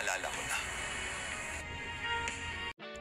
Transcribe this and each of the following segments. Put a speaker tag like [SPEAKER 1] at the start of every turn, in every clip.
[SPEAKER 1] naalala ko na.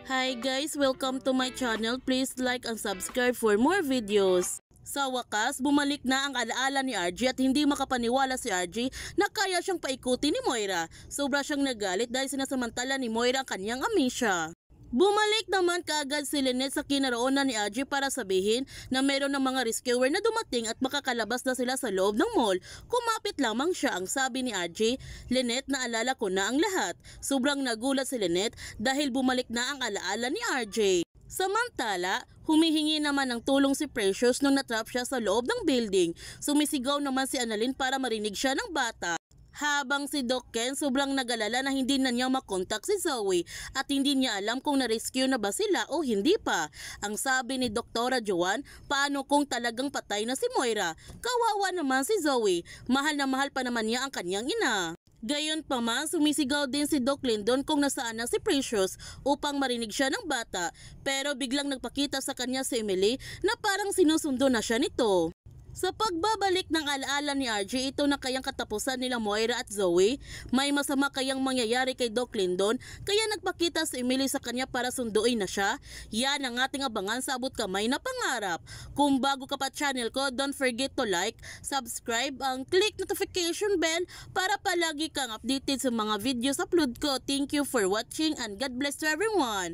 [SPEAKER 2] Hi guys! Welcome to my channel. Please like and subscribe for more videos. Sa wakas, bumalik na ang alaala ni RJ at hindi makapaniwala si RJ na kaya siyang paikuti ni Moira. Sobra siyang nagalit dahil sinasamantala ni Moira ang kanyang amnesia. Bumalik naman kaagad si Lynette sa kinaroonan ni RJ para sabihin na meron ng mga rescuer na dumating at makakalabas na sila sa loob ng mall. Kumapit lamang siya. Ang sabi ni RJ, "Lynette, naalala ko na ang lahat." Sobrang nagulat si Lynette dahil bumalik na ang alaala ni RJ. Samantala, humihingi naman ng tulong si Precious nung natrap siya sa loob ng building. Sumisigaw naman si Annalyn para marinig siya ng bata. Habang si Doc Ken sobrang nagalala na hindi na niya makontak si Zoe at hindi niya alam kung na-rescue na ba sila o hindi pa. Ang sabi ni Doktora Joanne, paano kung talagang patay na si Moira? Kawawa naman si Zoe, mahal na mahal pa naman niya ang kanyang ina. Gayon pa man, sumisigaw din si Doc Lyndon kung nasaan na si Precious upang marinig siya ng bata, pero biglang nagpakita sa kanya si Emily na parang sinusundo na siya nito. Sa pagbabalik ng alaala ni RJ, ito na kayang katapusan nila Moira at Zoe. May masama kayang mangyayari kay Doc Lyndon kaya nagpakita si Emily sa kanya para sunduin na siya. Yan ang ating abangan sa abot kamay na pangarap. Kung bago ka pa channel ko, don't forget to like, subscribe, ang click notification bell para palagi kang updated sa mga videos upload ko. Thank you for watching and God bless to everyone.